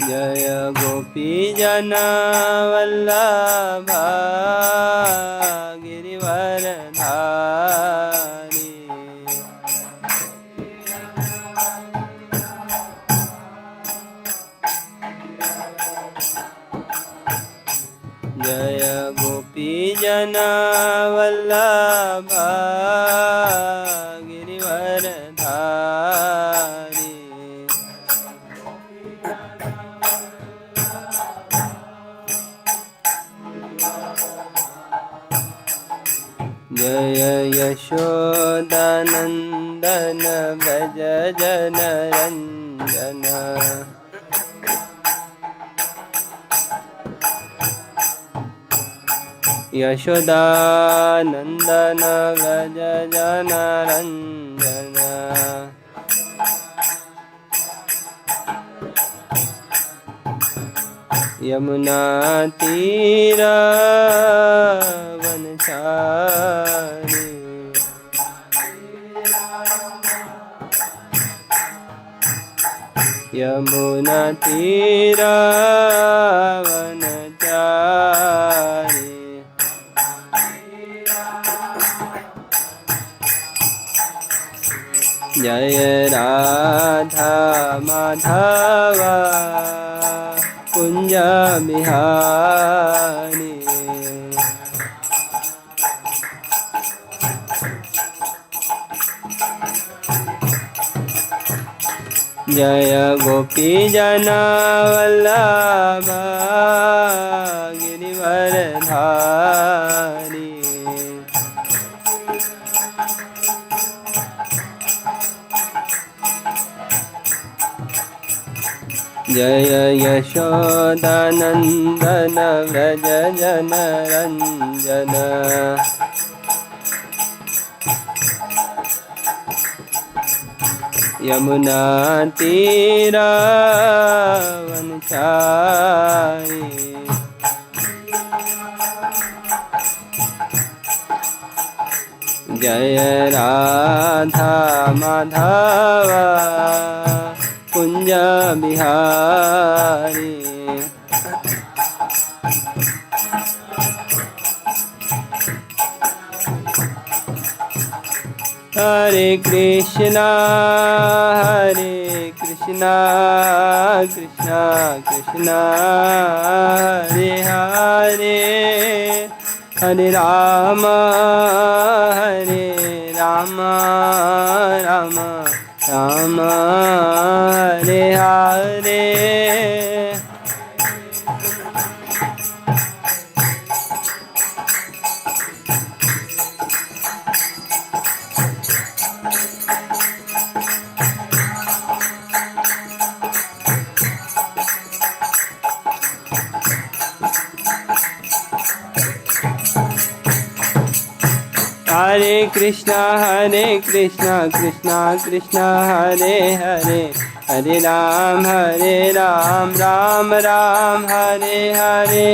जय गोपीजना वल्लभा गिरिवरधारी। जय गोपीजना वल्लभा गिरिवरधारी। जय यशोदानन्दन व्रज जनरञ्जन। यशोदानन्दन व्रज जनरञ्जन। यमुना तीरवनचारि। यमुना तीरवनचारि। जय राधा माधव कुंज बिहारी। जय गोपीजना वल्लभा गिरिवरधारी। जय यशोदानन्दन व्रज जनरञ्जन। यमुना तीरवनचारि। जय राधा माधव कुंज बिहारी। हरे कृष्णा कृष्णा कृष्णा हरे हरे। हरे राम राम राम हरे हरे। हरे कृष्णा कृष्णा कृष्णा हरे हरे। हरे राम राम राम हरे हरे।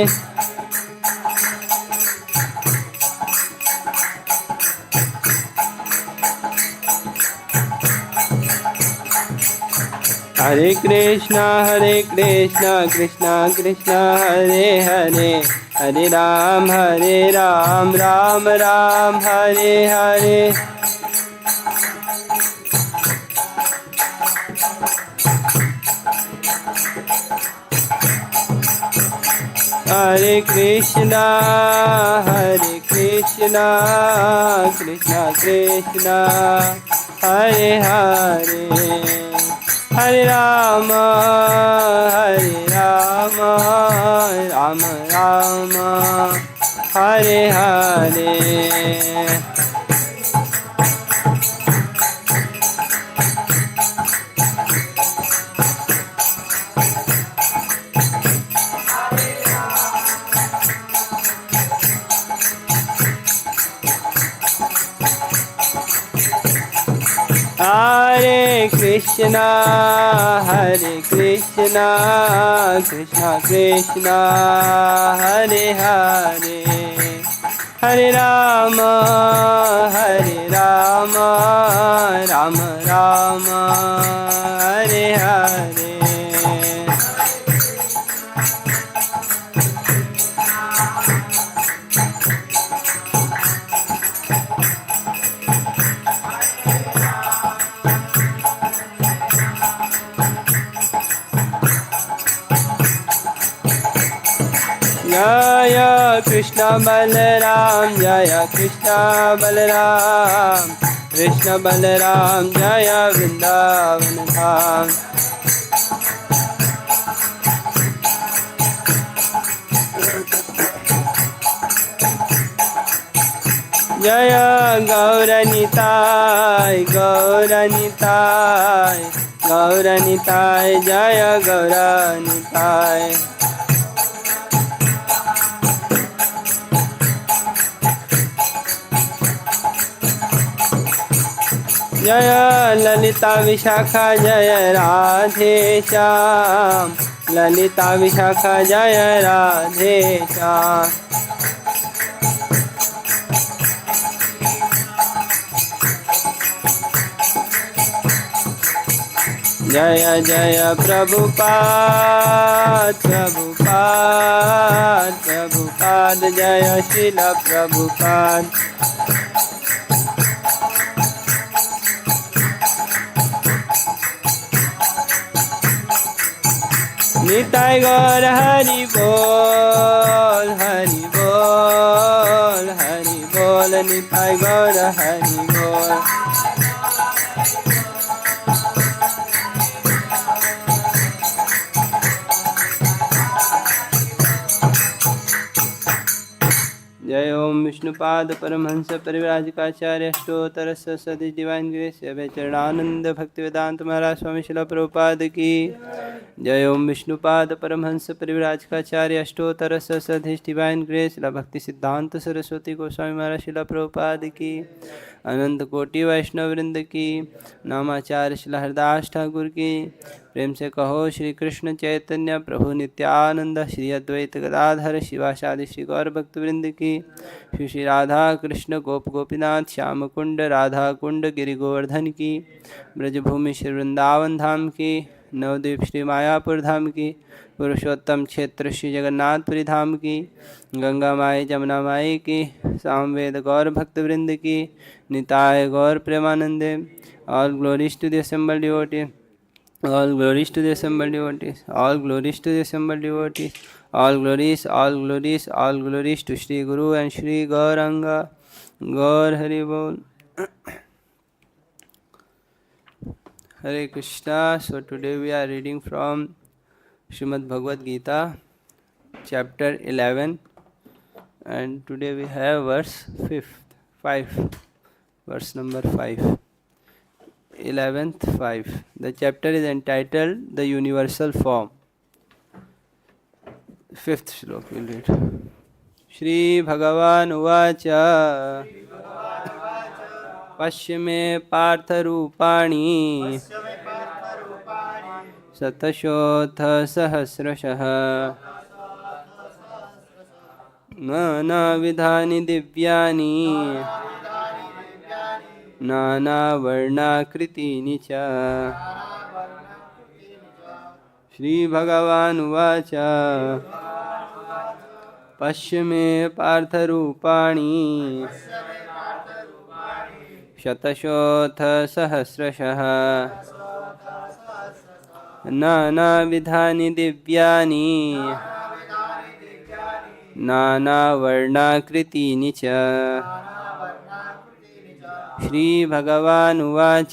हरे कृष्णा कृष्णा कृष्णा हरे हरे। हरे राम राम राम हरे हरे। हरे कृष्णा कृष्णा कृष्णा हरे हरे। हरे Ram Ram Ram Hare Hare. Hare Krishna Krishna Krishna Hare Hare. Hare Rama Rama Rama Hare Hare. जय कृष्ण बलराम जय कृष्ण बलराम कृष्ण बलराम जय वृंदावन धाम। जय गौरनिताय गौरनिताय गौरनिताय जय गौरनिताय। जय ललिता विशाखा जय राधे श्याम ललिता विशाखा जय राधे श्याम। जय जय प्रभुपाद प्रभुपाद प्रभुपाद जय श्रील प्रभुपाद। निताय गौर हरि बोल हरि बोल हरि बोल निताय गौर हरि बोल। जय ओम विष्णुपाद परमहंस परिव्राजकाचार्य अष्टोत्तर सरस्वती डिवाइन ग्रेस चरणानंद भक्तिवेदांत महाराज स्वामी शिला प्रभुपाद की जय ओम विष्णुपाद परमहंस परिव्राजकाचार्य अष्टोत्तर सरस्वती डिवाइन ग्रेस भक्ति सिद्धांत सरस्वती गोस्वामी महाराज शिला प्रभुपाद की अनंत कोटि वैष्णव वृंद की नामाचार्य शिला हरदास ठाकुर की प्रेम से कहो श्री कृष्ण चैतन्य प्रभु नित्यानंद श्री अद्वैत गदाधर शिवासादि श्री गौर भक्तवृंद की श्री श्री राधा कृष्ण गोप गोपीनाथ श्याम कुंड राधा कुंड गिरि गोवर्धन की ब्रजभूमि श्री वृंदावन धाम की नवद्वीप श्री मायापुर धाम की पुरुषोत्तम क्षेत्र श्री जगन्नाथपुरी धाम की गंगा माई जमुना माई की सामवेद गौर भक्तवृंद की निताय गौर प्रेमानंदे। All glories to the assembled devotees, all glories to the assembled devotees, all glories to the assembled devotees, all glories, all glories, all glories to Shri Guru and Shri Gauranga. Gaur Hari Bol. Hare Krishna. So today we are reading from Srimad Bhagavad Gita, chapter 11, and today we have verse 5, verse number 5. 11th 5. The chapter is entitled The Universal Form. 5th श्लोक we'll read. श्री-भगवान् उवाच पश्य मे पार्थ रूपाणि शतशोऽथ सहस्रशः नānā-vidhāनि दिव्यानि nānā-varṇākṛtīनि च। श्री-भगवान् उवाच पश्य मे पार्थ रूपाणि शतशोऽथ सहस्रशः नānā-vidhāनि दिव्यानि nānā-varṇākṛtīनि च। श्री-भगवान् उवाच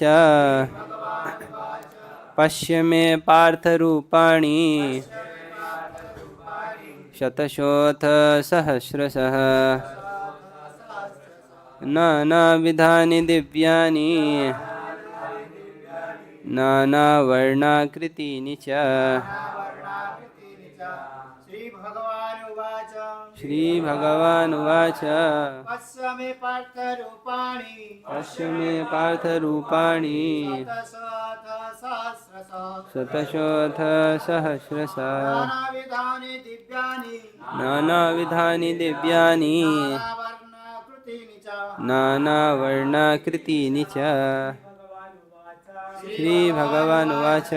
पश्य मे पार्थ रूपाणि शतशोऽथ सहस्रशः नānā-vidhāनि दिव्यानि nānā-varṇākṛtīनि च। श्री-भगवान् उवाच पश्य मे पार्थ रूपाणि शतशोऽथ सहस्रशः नानाविधानि दिव्यानि नानावर्णाकृतीनि च। श्री-भगवान् उवाच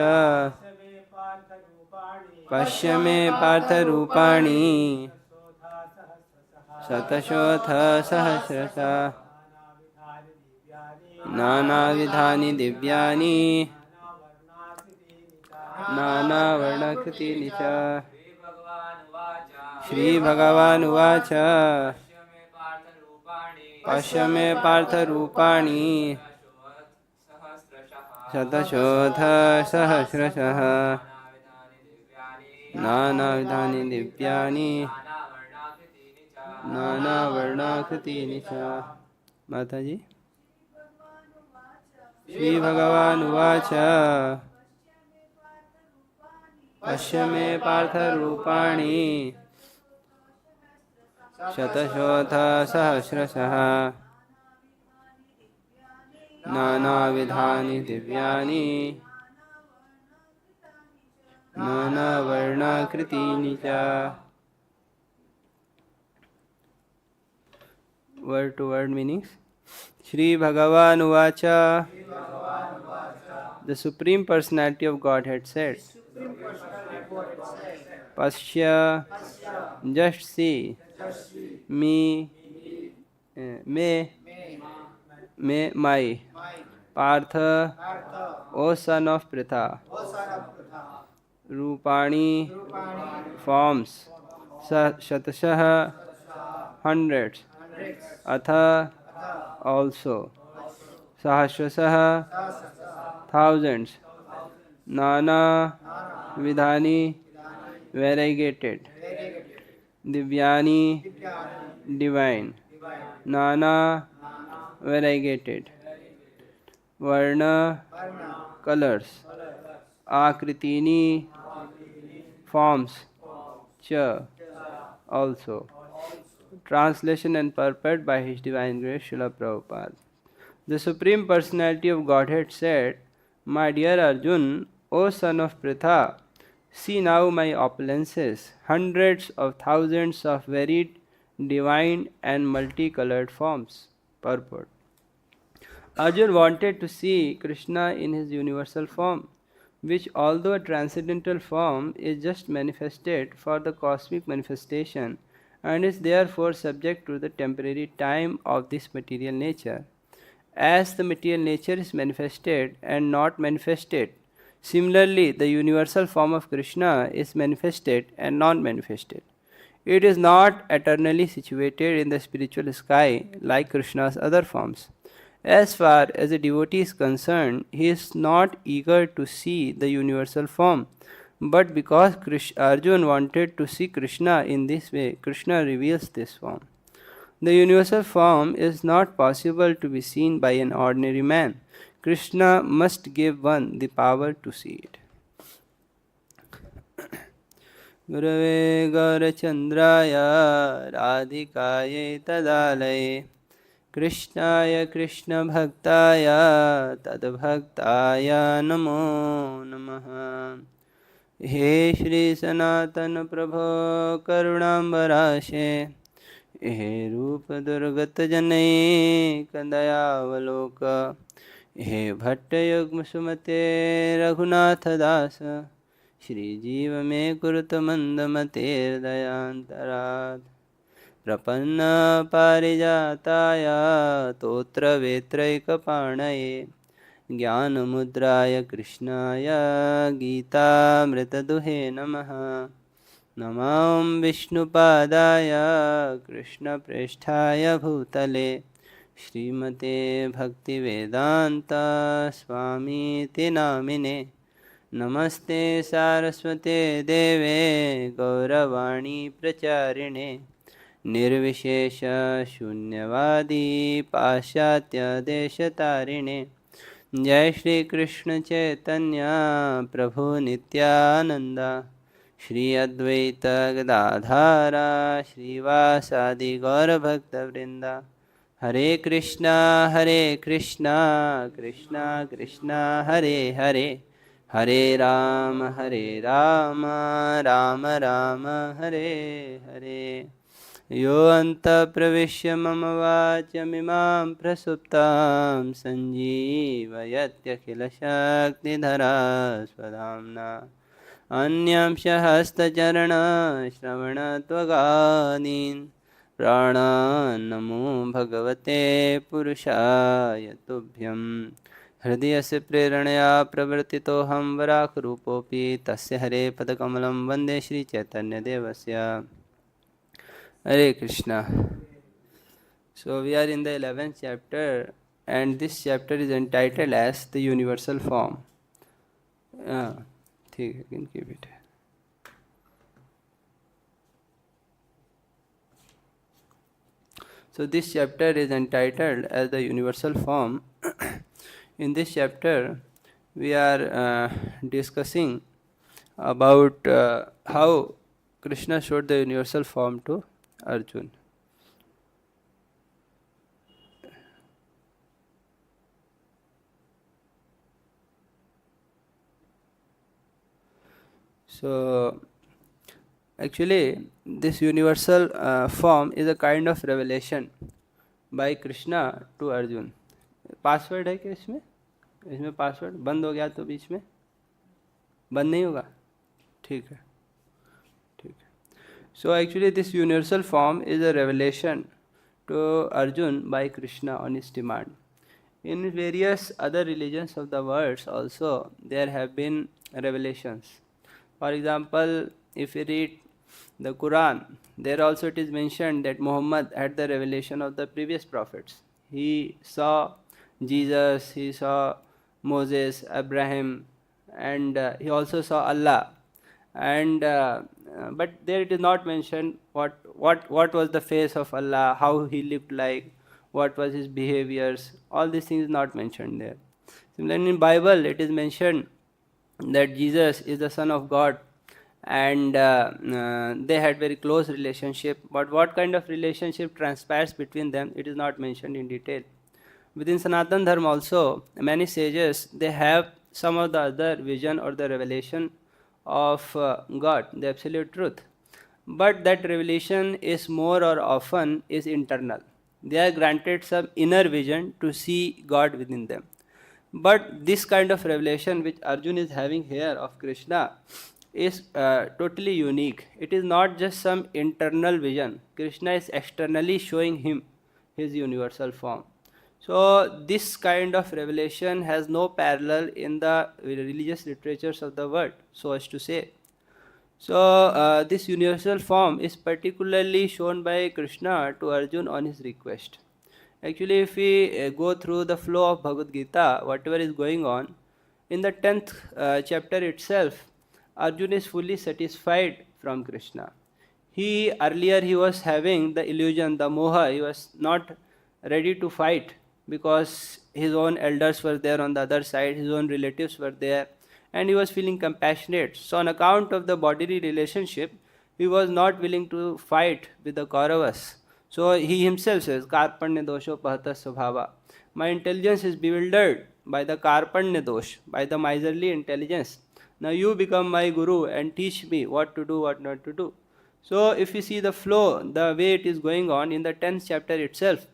पश्य मे पार्थ रूपाणि शतशोऽथ सहस्रशः नानाविधानि दिव्यानि नानावर्णाकृतीनि च। श्रीभगवान् उवाच पश्य मे पार्थरूपाणि शतशोऽथ सहस्रशः नानाविधानि दिव्यानि नानावर्णाकृतीनि च। माताजी। श्रीभगवान् उवाच पश्य मे पार्थरूपाणि शतशोऽथ सहस्रशः नानाविधानि दिव्यानि नानावर्णाकृतीनि च। Word to word meanings. Śrī-bhagavān uvāca. The Supreme Personality of Godhead said, paśya, just see, me, my, pārtha, O son of Pṛthā, rūpāṇi, forms, śataśaḥ, hundreds, atha, also, sahasraśaḥ, thousands, nānā-vidhāni, variegated, divyāni, divine, nānā-variegated, varṇa, colors, ākṛtīni, forms, cha, also. Translation and purport by His Divine Grace Srila Prabhupada. The Supreme Personality of Godhead said, my dear Arjuna, O son of Pṛthā, see now my opulences, hundreds of thousands of varied, divine and multicolored forms. Purport. Arjuna wanted to see Kṛṣṇa in his universal form, which although a transcendental form is just manifested for the cosmic manifestation and is therefore subject to the temporary time of this material nature. As the material nature is manifested and not manifested, similarly the universal form of Kṛṣṇa is manifested and non-manifested. It is not eternally situated in the spiritual sky like Kṛṣṇa's other forms. As far as a devotee is concerned, he is not eager to see the universal form, but because Arjuna wanted to see Kṛṣṇa in this way, Kṛṣṇa reveals this form. The universal form is not possible to be seen by an ordinary man. Kṛṣṇa must give one the power to see it. Gurave Gaurachandraya Radhikaye Tadalaye Krishnaya Krishna Bhaktaya Tadbhaktaya Namo Namaha. He Shri Sanatana Prabhu Karunambarashe He Rupa Durgata Janai Kandayavaloka He Bhattayugma Sumate Raghunatha Dasa Shri Jiva Me Kurtamandamatir Dayantarat Prapanna Parijataya Totra Vetraikaparnaye Jnana Mudraya Krishnaya Gita Mritaduhe Namaha Namam Vishnupadaya Krishna Preshthaya Bhutale Srimate Bhakti Vedanta Swami Namine Namaste Saraswate Deve Gauravani Pracharine Nirvishesha Shunyavadi Paśyatya Deshatarine Jai Shri Krishna Chaitanya Prabhu Nityananda Shri Advaita Gadadhara Shri Vasadi Gaura Bhakta Vrinda Hare Krishna Krishna Krishna Hare Hare Hare Rama Rama Rama Hare Hare Yo anta pravishya mama vācamimāṃ prasuptāṃ sanjīvayatyakila shakti-dhara svadhamna anyam shahasta charana shravana tvagādīn prāṇān namo bhagavate puruṣāya tubhyam hridayasya preranaya pravartitoham varakrupopi tasya hare padakamalam vande Shri Chaitanya Devasya Hare Krishna. So we are in the 11th chapter, and this chapter is entitled as the universal form. ठीक है, can keep it. So this chapter is entitled as the universal form. In this chapter, we are discussing about how Krishna showed the universal form to Arjuna. So actually this universal form is a kind of revelation by Krishna to Arjuna. Password है क्या इसमें? इसमें password बंद हो गया तो बीच में बंद नहीं होगा? ठीक है, ठीक है. So actually this universal form is a revelation to Arjuna by Krishna on his demand. In various other religions of the world also there have been revelations. For example, if we read the Quran, there also it is mentioned that Muhammad had the revelation of the previous prophets. He saw Jesus, he saw Moses, Abraham, and he also saw Allah. And but there it is not mentioned what was the face of Allah, how he lived like, what was his behaviors. All these things is not mentioned there. Similarly, in Bible it is mentioned that Jesus is the Son of God, and they had very close relationship. But what kind of relationship transpires between them, it is not mentioned in detail. Within Sanatana Dharma also, many sages, they have some of the other vision or the revelation of God, the absolute truth. But that revelation is more or often is internal. They are granted some inner vision to see God within them. But this kind of revelation which Arjuna is having here of Krishna is totally unique. It is not just some internal vision. Krishna is externally showing him his universal form. So this kind of revelation has no parallel in the religious literatures of the world, so as to say. So this universal form is particularly shown by Krishna to Arjuna on his request. Actually, if we go through the flow of Bhagavad Gita, whatever is going on, in the 10th chapter itself, Arjuna is fully satisfied from Krishna. Earlier he was having the illusion, the moha, he was not ready to fight because his own elders were there on the other side, his own relatives were there, and he was feeling compassionate. So on account of the bodily relationship, he was not willing to fight with the Kauravas. So he himself says, Karpanya dosho pahatha svabhava. My intelligence is bewildered by the Karpanya dosh, by the miserly intelligence. Now you become my guru and teach me what to do, what not to do. So if you see the flow, the way it is going on in the 10th chapter itself,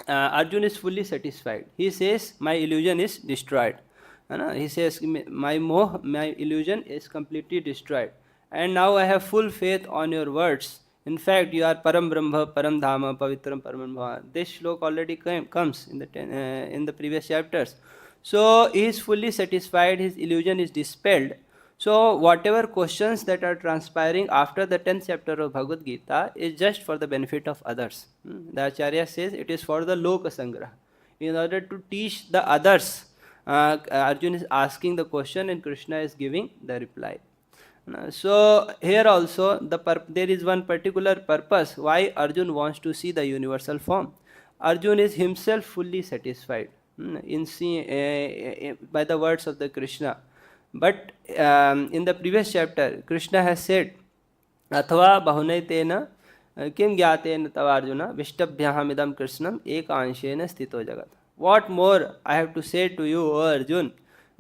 Arjuna is fully satisfied. He says, my illusion is destroyed. He says, my illusion is completely destroyed. And now I have full faith on your words. In fact, you are Param Brahma, Param Dhama, Pavitram Parambrahma. This shlok already comes in the previous chapters. So he is fully satisfied, his illusion is dispelled. So whatever questions that are transpiring after the 10th chapter of Bhagavad Gita is just for the benefit of others. The Acharya says it is for the Loka Sangraha. In order to teach the others, Arjuna is asking the question and Krishna is giving the reply. So here also there is one particular purpose why Arjuna wants to see the universal form. Arjuna is himself fully satisfied by the words of the Krishna. But in the previous chapter, Krishna has said, Athava bahunaitena kim gyatena tavarjuna vishtabhyaham idam krishnam ekanshena sthito jagat. What more I have to say to you, O Arjuna?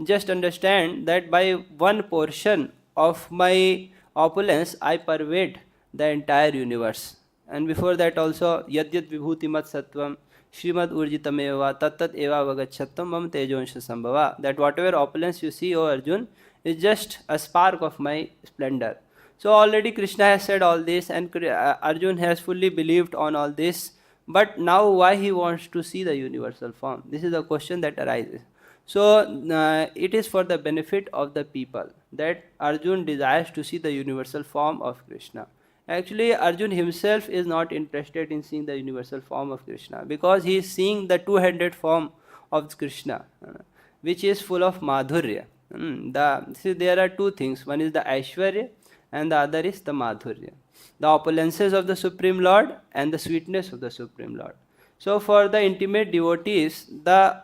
Just understand that by one portion of my opulence, I pervade the entire universe. And before that also, yadyat vibhutimat sattvam Srimad Urjitameva Tattat Eva Vagachattam Mam Tejonsha Sambhava. That whatever opulence you see, O Arjuna, is just a spark of my splendor. So already Krishna has said all this, and Arjuna has fully believed on all this. But now why he wants to see the universal form? This is a question that arises. So it is for the benefit of the people that Arjuna desires to see the universal form of Krishna. Actually, Arjuna himself is not interested in seeing the universal form of Krishna, because he is seeing the two-handed form of Krishna, which is full of madhurya. See, there are two things. One is the Aishwarya and the other is the madhurya. The opulences of the Supreme Lord and the sweetness of the Supreme Lord. So for the intimate devotees, the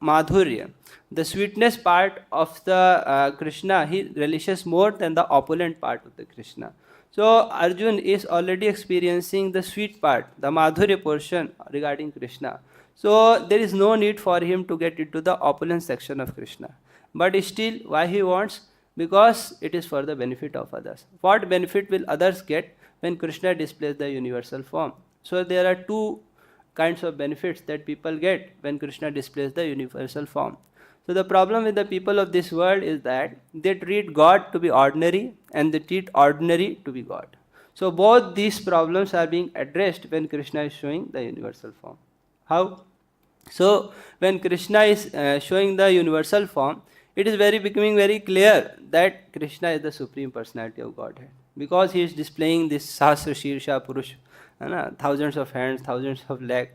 madhurya, the sweetness part of the Krishna, he relishes more than the opulent part of the Krishna. So Arjuna is already experiencing the sweet part, the madhurya portion regarding Krishna. So there is no need for him to get into the opulent section of Krishna. But still, why he wants? Because it is for the benefit of others. What benefit will others get when Krishna displays the universal form? So there are two kinds of benefits that people get when Krishna displays the universal form. So the problem with the people of this world is that they treat God to be ordinary and they treat ordinary to be God. So both these problems are being addressed when Krishna is showing the universal form. How? So when Krishna is showing the universal form, it is becoming very clear that Krishna is the Supreme Personality of Godhead, because he is displaying this sahasraśaḥ Purush, thousands of hands, thousands of legs,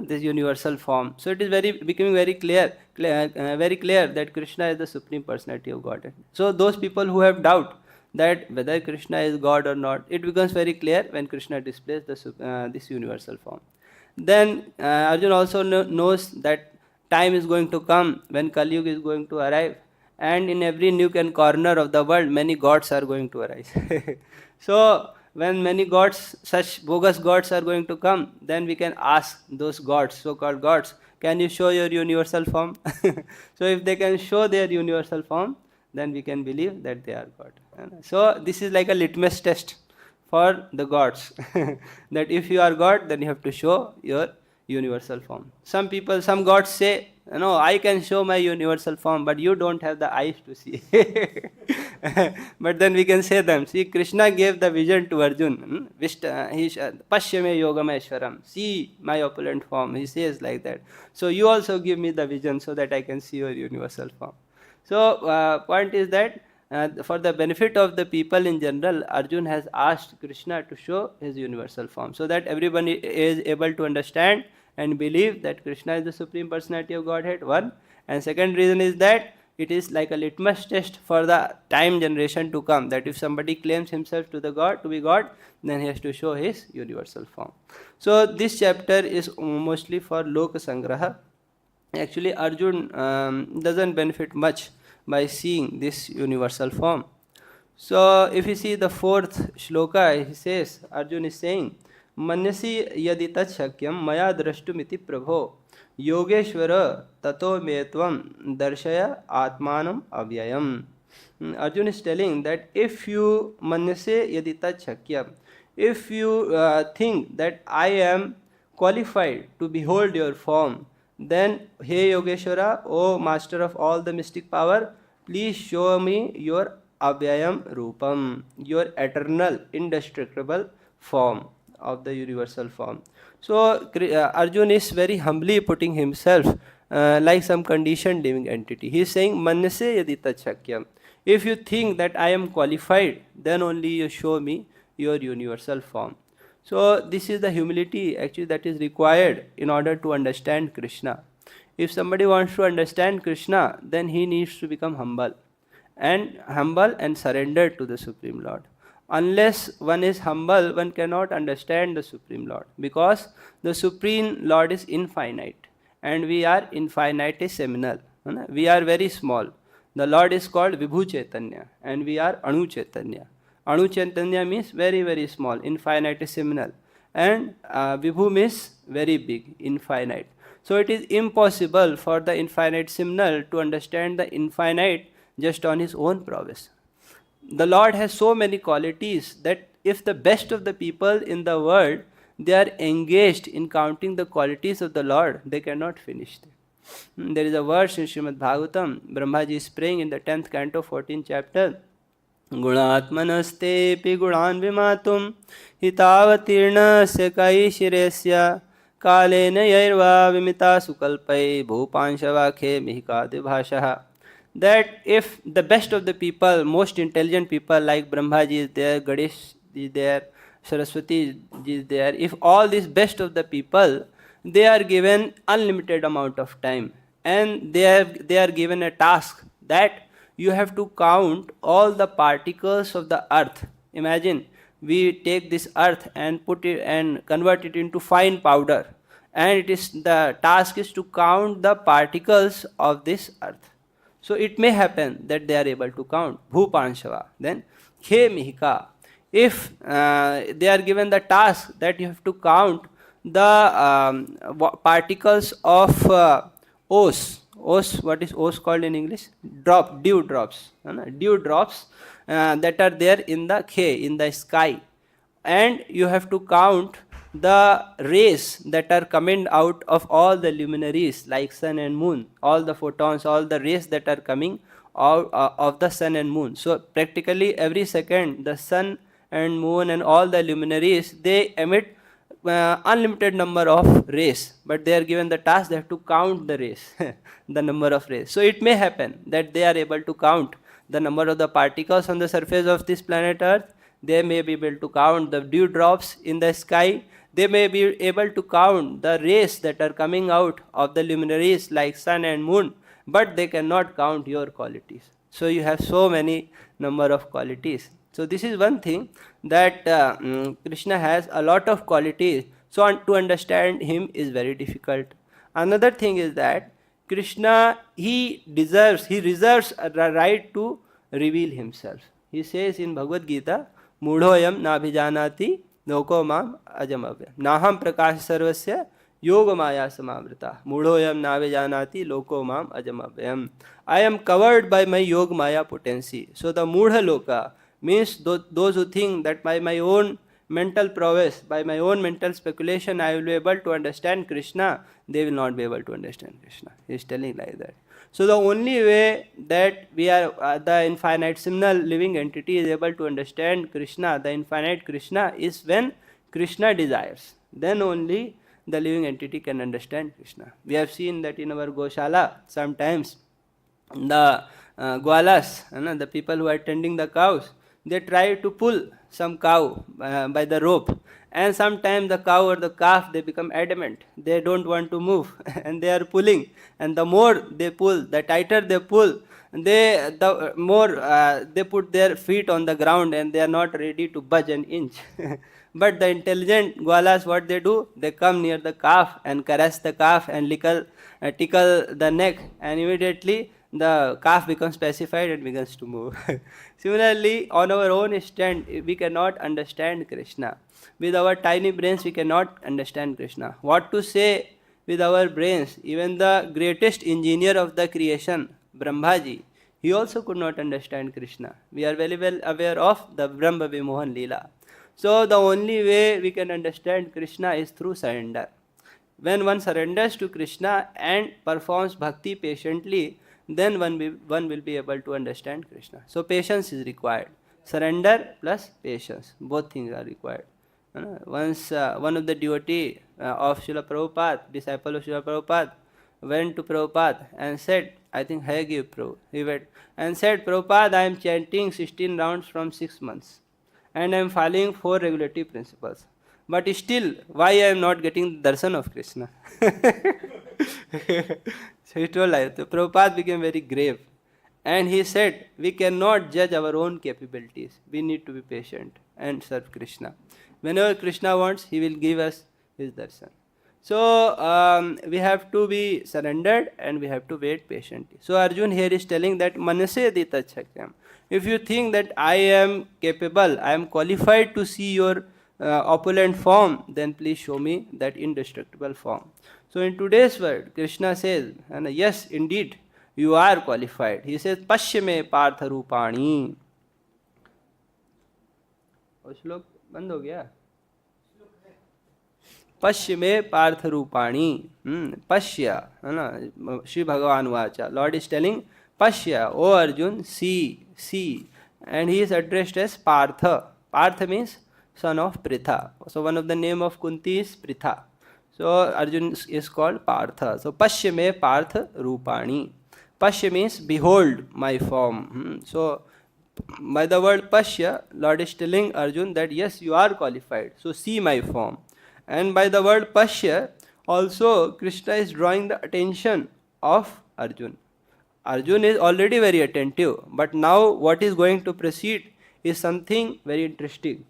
this universal form. So it is becoming very clear that Krishna is the Supreme Personality of Godhead. So those people who have doubt that whether Krishna is God or not, it becomes very clear when Krishna displays this universal form. Then Arjuna also knows that time is going to come when Kali Yuga is going to arrive, and in every nook and corner of the world many gods are going to arise. So when many gods, such bogus gods are going to come, then we can ask those gods, so-called gods, can you show your universal form? So if they can show their universal form, then we can believe that they are God. So this is like a litmus test for the gods, that if you are God, then you have to show your universal form. Some gods say, no, I can show my universal form, but you don't have the eyes to see. But then we can say them, see, Krishna gave the vision to Arjuna. Paśya me yogameshwaram, see my opulent form. He says like that. So you also give me the vision so that I can see your universal form. So point is that for the benefit of the people in general, Arjuna has asked Krishna to show his universal form, so that everybody is able to understand and believe that Krishna is the Supreme Personality of Godhead, one. And second reason is that it is like a litmus test for the time generation to come, that if somebody claims himself to be God, then he has to show his universal form. So this chapter is mostly for Loka Sangraha. Actually, Arjuna doesn't benefit much by seeing this universal form. So if you see the fourth shloka, he says, Arjuna is saying, Manyasi yadi tat shakyam maya drashtumiti prabho yogeshvara tato me tvam darshaya atmanam avyayam. Arjuna is telling that if you manyase yadi tat shakyam, if you think that I am qualified to behold your form, then, hey Yogeshwara, O master of all the mystic power, please show me your avyayam rupam, your eternal, indestructible form of the universal form. So Arjuna is very humbly putting himself like some conditioned living entity. He is saying, Manyase yadi tat shakyam. If you think that I am qualified, then only you show me your universal form. So this is the humility actually that is required in order to understand Krishna. If somebody wants to understand Krishna, then he needs to become humble and surrendered to the Supreme Lord. Unless one is humble, one cannot understand the Supreme Lord, because the Supreme Lord is infinite and we are infinitesimal. We are very small. The Lord is called Vibhu Chaitanya and we are Anu Chaitanya. Anu Chaitanya means very, very small, infinitesimal. And Vibhu means very big, infinite. So it is impossible for the infinitesimal to understand the infinite just on his own prowess. The Lord has so many qualities that if the best of the people in the world, they are engaged in counting the qualities of the Lord, they cannot finish them. There is a verse in śrī-bhagavān, Brahmaji is praying in the 10th canto, 14th chapter, गुणात्मनस्तेऽपि गुणान् विमातुं हितावतीर्णस्य कैशिरेस्य कालेन यैर्वा विमितासु कल्पै भूपांशवाखे मिहिकादिभाषः. That if the best of the people, most intelligent people like Brahmaji is there, Ganesh is there, Saraswati is there. If all these best of the people, they are given unlimited amount of time, and they are given a task that you have to count all the particles of the earth. Imagine we take this earth and put it and convert it into fine powder, and the task is to count the particles of this earth. So it may happen that they are able to count bhupanshava. Then khe mihika. If they are given the task that you have to count the particles of os. Os, what is os called in English? Dew drops. Dew drops that are there in the khe, in the sky. And you have to count the rays that are coming out of all the luminaries like sun and moon, all the photons, all the rays that are coming out of the sun and moon. So practically every second the sun and moon and all the luminaries, they emit unlimited number of rays, but they are given the task they have to count the rays, the number of rays. So it may happen that they are able to count the number of the particles on the surface of this planet Earth. They may be able to count the dew drops in the sky. They may be able to count the rays that are coming out of the luminaries like sun and moon, but they cannot count your qualities. So you have so many number of qualities. So this is one thing, that Kṛṣṇa has a lot of qualities, so to understand him is very difficult. Another thing is that Kṛṣṇa, he reserves a right to reveal himself. He says in Bhagavad Gita, Mudhoyam nābhijanāti loko mam ajamavya naham prakāsa sarvasya yoga maya samavrita mudhoyam nābhijanāti loko mam ajamavyam. I am covered by my yoga maya potency. So the mudha loka means those who think that by my own mental prowess, by my own mental speculation, I will be able to understand Kṛṣṇa, they will not be able to understand Kṛṣṇa. He is telling like that. So the only way that we are the infinite seminal living entity is able to understand Kṛṣṇa, the infinite Kṛṣṇa, is when Kṛṣṇa desires. Then only the living entity can understand Kṛṣṇa. We have seen that in our Goshala, sometimes the Gwalas, the people who are tending the cows, they try to pull some cow by the rope, and sometimes the cow or the calf, they become adamant, they don't want to move and they are pulling, and the more they pull, the tighter they pull, the more they put their feet on the ground and they are not ready to budge an inch. But the intelligent Gwalas, what they do, they come near the calf and caress the calf and tickle the neck, and immediately the calf becomes pacified and begins to move. Similarly, on our own stand, we cannot understand Kṛṣṇa. With our tiny brains, we cannot understand Kṛṣṇa. What to say with our brains? Even the greatest engineer of the creation, Brahmaji, he also could not understand Kṛṣṇa. We are very well aware of the Brahma Vimohan Leela. So the only way we can understand Kṛṣṇa is through surrender. When one surrenders to Kṛṣṇa and performs bhakti patiently, then one will be able to understand Kṛṣṇa. So patience is required. Surrender plus patience, both things are required. Once one of the devotee of Srila Prabhupada, disciple of Srila Prabhupada, went to Prabhupada and said, I think Hayagir Prabhu, he went and said, Prabhupada, I am chanting 16 rounds from 6 months and I am following 4 regulative principles. But still, why I am not getting the darshan of Kṛṣṇa? So he told like that. Prabhupada became very grave. And he said, we cannot judge our own capabilities. We need to be patient and serve Kṛṣṇa. Whenever Kṛṣṇa wants, he will give us his darshan. So we have to be surrendered and we have to wait patiently. So Arjuna here is telling that manase ditachakyam. If you think that I am capable, I am qualified to see your opulent form, then please show me that indestructible form. So in today's word, Kṛṣṇa says, and yes, indeed, you are qualified. He says, paśya me pārtha rūpāṇi. श्लोक बंद हो गया. paśya me pārtha rūpāṇi. Paśya, śrī-bhagavān uvāca. Lord is telling, paśya, O Arjun, see. And he is addressed as Partha. Partha means son of Pṛthā. So one of the name of Kunti is Pṛthā. So Arjuna is called Partha. So paśya me pārtha rūpāṇi. Paśya means behold my form. So By the word paśya, Lord is telling Arjun that yes, you are qualified, so see my form. And by the word paśya, also Kṛṣṇa is drawing the attention of Arjun. Arjun is already very attentive, but now what is going to proceed is something very interesting.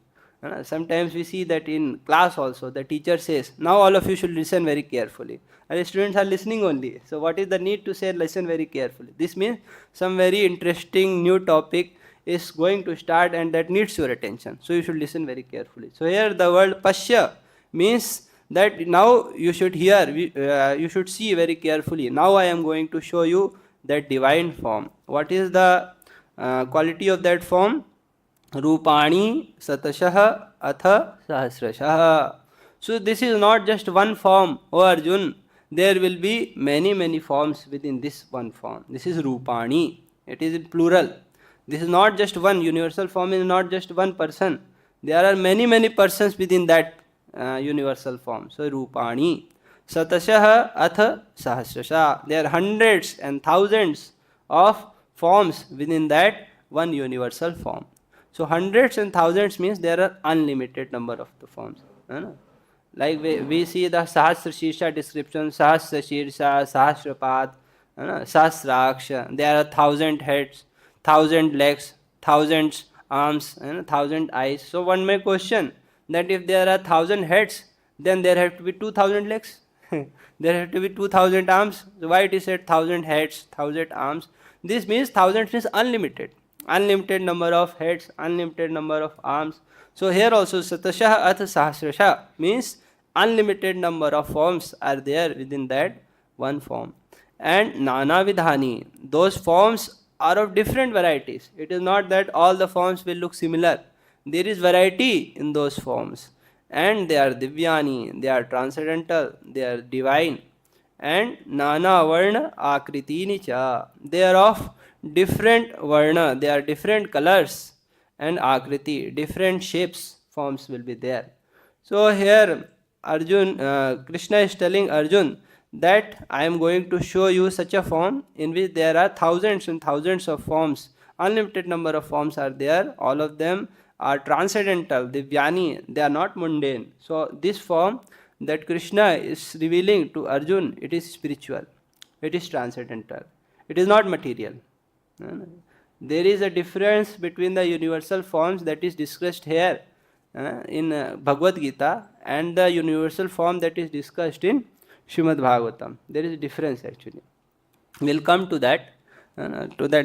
Sometimes we see that in class also, the teacher says, now all of you should listen very carefully. And the students are listening only. So what is the need to say listen very carefully? This means some very interesting new topic is going to start and that needs your attention. So you should listen very carefully. So here the word paśya means that now you should hear, you should see very carefully. Now I am going to show you that divine form. What is the quality of that form? Rūpāṇi, śataśaḥ, atha, sahasraśaḥ. So this is not just one form, O Arjun. There will be many forms within this one form. This is rūpāṇi. It is in plural. This is not just one. Universal form is not just one person. There are many persons within that universal form. So rūpāṇi. śataśaḥ, atha, sahasraśaḥ. There are hundreds and thousands of forms within that one universal form. So hundreds and thousands means there are unlimited number of the forms. Like we see the sahasraśaḥ description, sahasraśaḥ, sahasrapād, sahasraśaḥ. There are 1,000 heads, 1,000 legs, 1,000 arms, 1,000 eyes. So one may question that if there are 1,000 heads, then there have to be 2,000 legs. There have to be 2,000 arms. So why it is said 1,000 heads, 1,000 arms? This means 1,000 is unlimited. Unlimited number of heads, unlimited number of arms. So here also śataśaḥ, atha, sahasraśaḥ means unlimited number of forms are there within that one form. And nānā-vidhāni, those forms are of different varieties. It is not that all the forms will look similar. There is variety in those forms. And they are divyāni, they are transcendental, they are divine. And nānā-varṇākṛtīni cha, they are of different varna, they are different colors, and ākṛti, different shapes, forms will be there. So here Arjun, Kṛṣṇa is telling Arjun that I am going to show you such a form in which there are thousands and thousands of forms. Unlimited number of forms are there. All of them are transcendental, divyāni, they are not mundane. So this form that Kṛṣṇa is revealing to Arjun, it is spiritual, it is transcendental, it is not material. There is a difference between the universal forms that is discussed here in Bhagavad Gita and the universal form that is discussed in Śrīmad Bhagavatam. There is a difference actually. We will come to that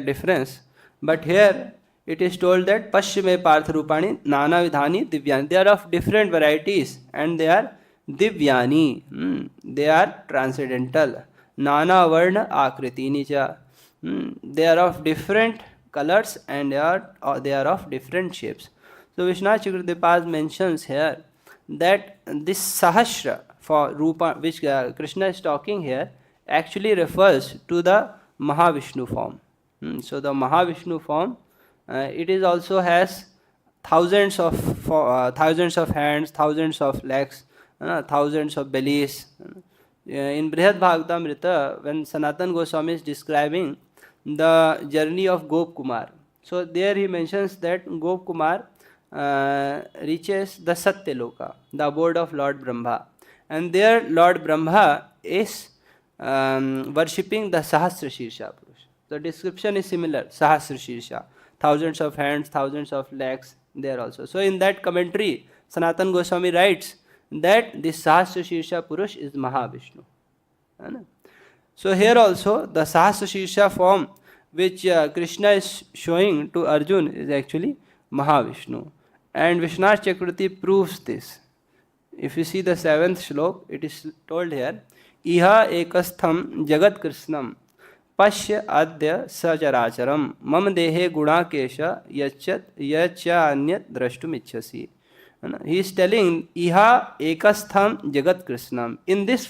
difference. But here it is told that paśya me pārtha rūpāṇi nānā-vidhāni divyāni. They are of different varieties and they are divyāni. They are transcendental. nānā-varṇākṛtīni cha. They are of different colors and they are of different shapes. So Vishwanath Chakravarti mentions here that this sahasra for Rupa, which Kṛṣṇa is talking here, actually refers to the Mahavishnu form. So the Mahavishnu form, it is also has thousands of hands, thousands of legs, thousands of bellies. In Brihad Bhagavatamrita, when Sanatana Goswami is describing the journey of Gop Kumar, so there he mentions that Gop Kumar reaches the Satyaloka, the abode of Lord Brahma, and there Lord Brahma is worshipping the sahasraśaḥ Purush. The description is similar, sahasraśaḥ, thousands of hands, thousands of legs there also. So in that commentary, Sanatana Goswami writes that this sahasraśaḥ Purush is Mahavishnu. So here also the sahasraśaḥ form which Kṛṣṇa is showing to Arjun is actually Mahavishnu. And Vishwanath Chakravarti proves this. If you see the 7th shlok, it is told here, Iha ekastham jagat Kṛṣṇam paśya adya sacharacharam mam dehe gunakesha yaccha anyat drashtum ichchasi. He is telling Iha ekastham jagat Kṛṣṇam. In this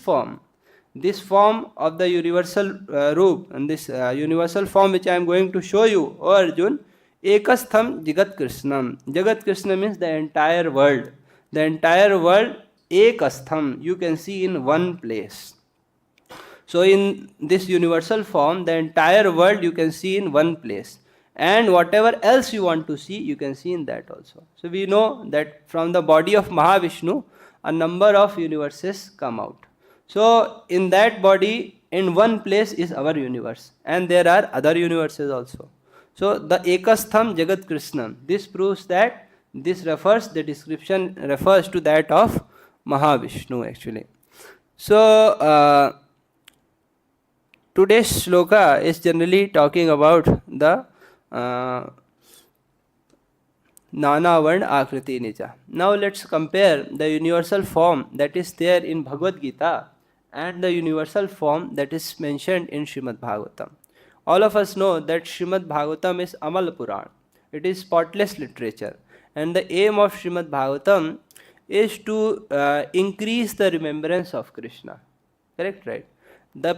form of the universal roop, and this universal form which I am going to show you, O Arjun, ekastham jagat Kṛṣṇam. Jagat Kṛṣṇa means the entire world. The entire world, ekastham, you can see in one place. So in this universal form, the entire world you can see in one place. And whatever else you want to see, you can see in that also. So we know that from the body of Mahavishnu, a number of universes come out. So in that body, in one place is our universe, and there are other universes also. So the ekastham jagat Kṛṣṇam, this proves that the description refers to that of Mahavishnu actually. So today's shloka is generally talking about the nānā-varṇākṛtīni. Now let's compare the universal form that is there in Bhagavad Gita and the universal form that is mentioned in Śrīmad Bhagavatam. All of us know that Śrīmad Bhagavatam is Amal Purāṇ. It is spotless literature. And the aim of Śrīmad Bhagavatam is to increase the remembrance of Kṛṣṇa. Correct, right? The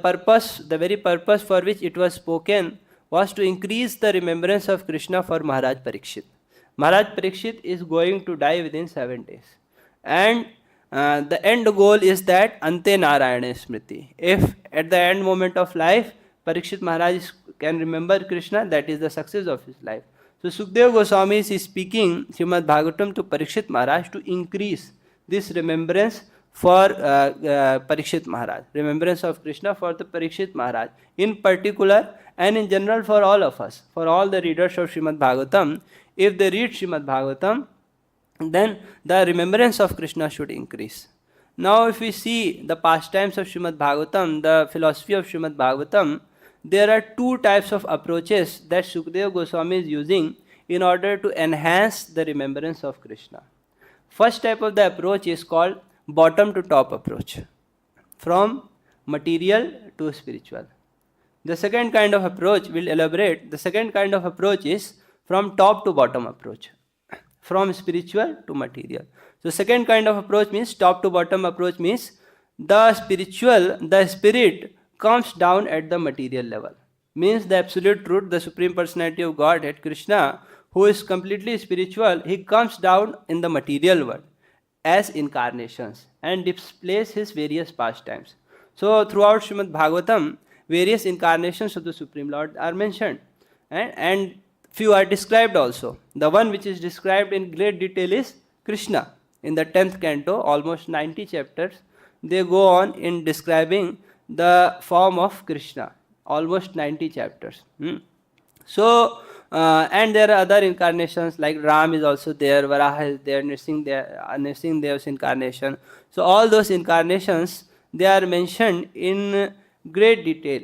very purpose for which it was spoken was to increase the remembrance of Kṛṣṇa for Maharaj Parikshit. Maharaj Parikshit is going to die within 7 days. And the end goal is that Ante Narayana Smriti. If at the end moment of life, Parikshit Maharaj can remember Kṛṣṇa, that is the success of his life. So Sukadeva Goswami is speaking Śrīmad Bhagavatam to Parikshit Maharaj to increase this remembrance for Parikshit Maharaj, remembrance of Kṛṣṇa for the Parikshit Maharaj in particular, and in general for all of us, for all the readers of Śrīmad Bhagavatam. If they read Śrīmad Bhagavatam, then the remembrance of Kṛṣṇa should increase. Now if we see the pastimes of Śrīmad Bhagavatam, the philosophy of Śrīmad Bhagavatam, there are two types of approaches that Sukadeva Goswami is using in order to enhance the remembrance of Kṛṣṇa. First type of the approach is called bottom to top approach, from material to spiritual. The second kind of approach, we'll elaborate, the second kind of approach is from top to bottom approach, from spiritual to material. So second kind of approach means top to bottom approach means the spirit comes down at the material level. Means the absolute truth, the Supreme Personality of Godhead, Kṛṣṇa, who is completely spiritual, he comes down in the material world as incarnations and displays his various pastimes. So throughout Śrīmad Bhagavatam, various incarnations of the Supreme Lord are mentioned, and few are described also. The one which is described in great detail is Kṛṣṇa. In the 10th canto, almost 90 chapters, they go on in describing the form of Kṛṣṇa, almost 90 chapters. So, and there are other incarnations like Ram is also there, Varaha is there, Nrsimhadev's incarnation. So all those incarnations, they are mentioned in great detail,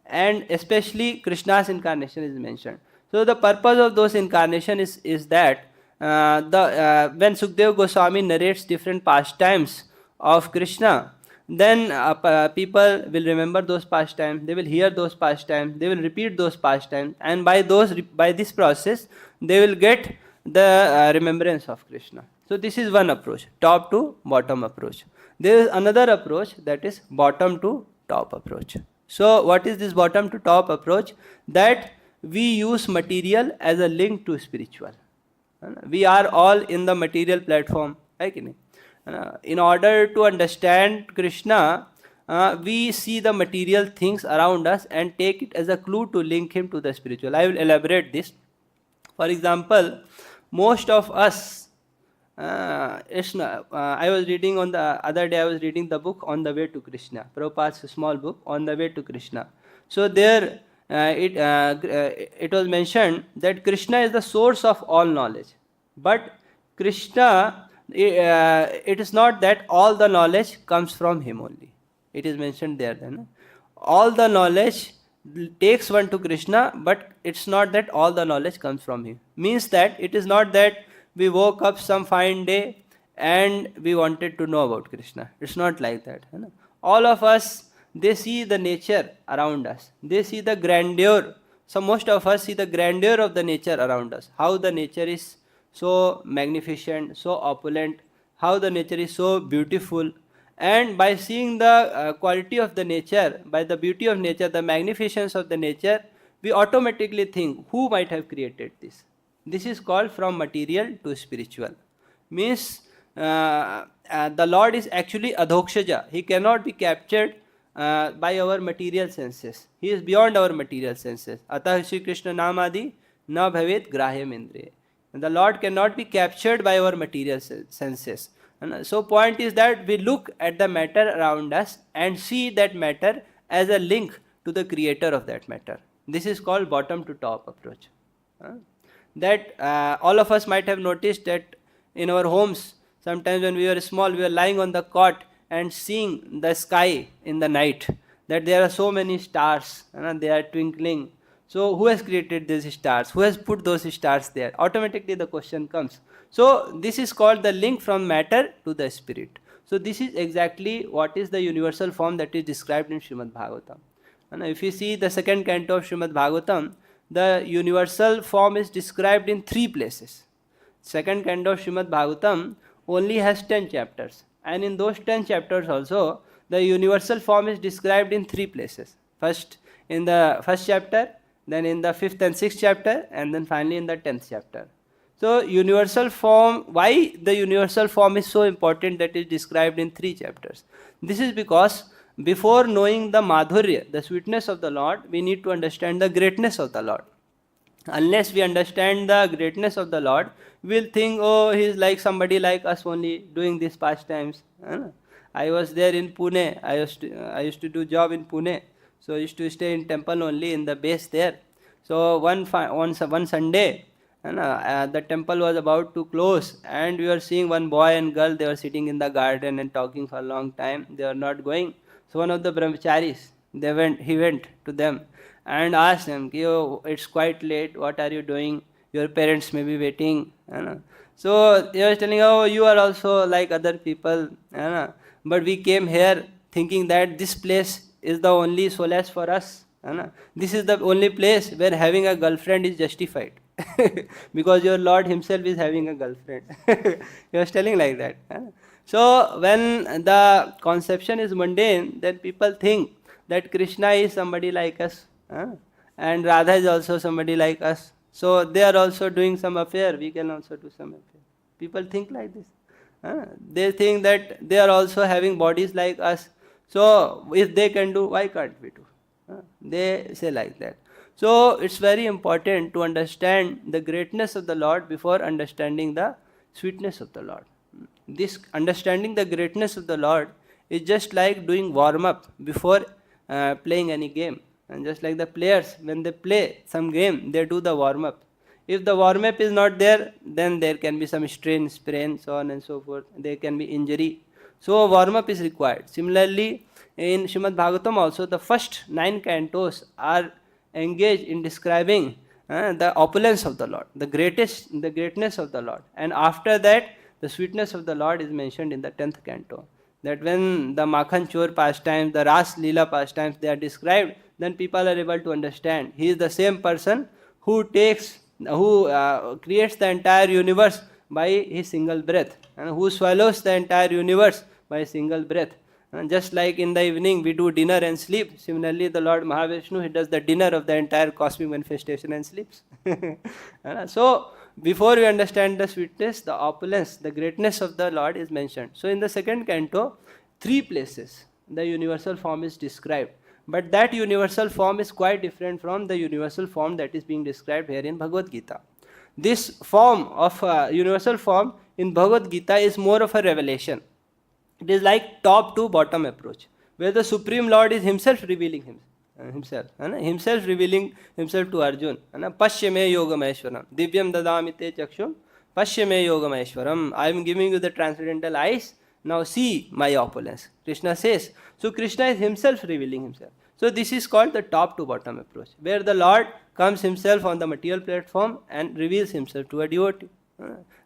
and especially Kṛṣṇa's incarnation is mentioned. So the purpose of those incarnations is that when Sukadeva Goswami narrates different pastimes of Kṛṣṇa, then people will remember those pastimes, they will hear those pastimes, they will repeat those pastimes, and by this process they will get the remembrance of Kṛṣṇa. So this is one approach, top to bottom approach. There is another approach, that is bottom to top approach. So what is this bottom to top approach? That we use material as a link to spiritual. We are all in the material platform. In order to understand Kṛṣṇa, we see the material things around us and take it as a clue to link him to the spiritual. I will elaborate this. For example, most of us, I was reading on the other day, I was reading the book On the Way to Kṛṣṇa, Prabhupada's small book, On the Way to Kṛṣṇa. So there it was mentioned that Kṛṣṇa is the source of all knowledge. But Kṛṣṇa, it is not that all the knowledge comes from him only. It is mentioned there then. All the knowledge takes one to Kṛṣṇa, but it's not that all the knowledge comes from him. Means that it is not that we woke up some fine day and we wanted to know about Kṛṣṇa. It's not like that. All of us, they see the nature around us. They see the grandeur. So most of us see the grandeur of the nature around us. How the nature is so magnificent, so opulent, how the nature is so beautiful. And by seeing the quality of the nature, by the beauty of nature, the magnificence of the nature, we automatically think, who might have created this? This is called from material to spiritual. Means the Lord is actually adhokshaja. He cannot be captured by our material senses. He is beyond our material senses. Atha Shri Krishna namadi na bhavet grahyam indriya. The Lord cannot be captured by our material senses. And so point is that we look at the matter around us and see that matter as a link to the creator of that matter. This is called bottom to top approach. That all of us might have noticed that in our homes, sometimes when we were small, we were lying on the cot and seeing the sky in the night, that there are so many stars, they are twinkling. So who has created these stars? Who has put those stars there? Automatically the question comes. So this is called the link from matter to the spirit. So this is exactly what is the universal form that is described in Śrīmad Bhagavatam. And if you see the second canto of Śrīmad Bhagavatam, the universal form is described in 3 places. Second canto of Śrīmad Bhagavatam only has 10 chapters. And in those 10 chapters also, the universal form is described in 3 places. First in the first chapter, then in the 5th and 6th chapter, and then finally in the 10th chapter. So universal form, why the universal form is so important that is described in 3 chapters? This is because before knowing the madhurya, the sweetness of the Lord, we need to understand the greatness of the Lord. Unless we understand the greatness of the Lord, we will think, oh, he is like somebody like us only, doing these pastimes. I was there in Pune, I used to do job in Pune. So I used to stay in temple only, in the base there. So one Sunday, the temple was about to close, and we were seeing one boy and girl, they were sitting in the garden and talking for a long time. They were not going. So one of the brahmacharis, he went to them and asked them, oh, it's quite late, what are you doing? Your parents may be waiting. So they were telling, oh, you are also like other people. But we came here thinking that this place is the only solace for us. This is the only place where having a girlfriend is justified. Because your Lord himself is having a girlfriend. He was telling like that. So when the conception is mundane, then people think that Kṛṣṇa is somebody like us, and Radha is also somebody like us. So they are also doing some affair, we can also do some affair. People think like this. They think that they are also having bodies like us. So if they can do, why can't we do? They say like that. So it's very important to understand the greatness of the Lord before understanding the sweetness of the Lord. This understanding the greatness of the Lord is just like doing warm-up before playing any game. And just like the players, when they play some game, they do the warm-up. If the warm-up is not there, then there can be some strain, sprain, so on and so forth. There can be injury. So warm-up is required. Similarly, in Śrīmad Bhagavatam also, the first 9 cantos are engaged in describing the opulence of the Lord, the greatness of the Lord. And after that, the sweetness of the Lord is mentioned in the 10th canto. That when the Makhan Chor pastimes, the Ras Leela pastimes, they are described, then people are able to understand. He is the same person who creates the entire universe by his single breath, and who swallows the entire universe by a single breath. And just like in the evening we do dinner and sleep, similarly the Lord Mahavishnu, he does the dinner of the entire cosmic manifestation and sleeps. So before we understand the sweetness, the opulence, the greatness of the Lord is mentioned. So in the second canto, 3 places the universal form is described. But that universal form is quite different from the universal form that is being described here in Bhagavad Gita. This form of universal form in Bhagavad Gita is more of a revelation. It is like top to bottom approach, where the Supreme Lord is himself revealing himself revealing himself to Arjuna. Paśya me yogameshwaram, divyam dadami te chakshum, paśya me yogameshwaram. I am giving you the transcendental eyes, now see my opulence. Kṛṣṇa says. So Kṛṣṇa is himself revealing himself. So this is called the top to bottom approach, where the Lord comes himself on the material platform and reveals himself to a devotee.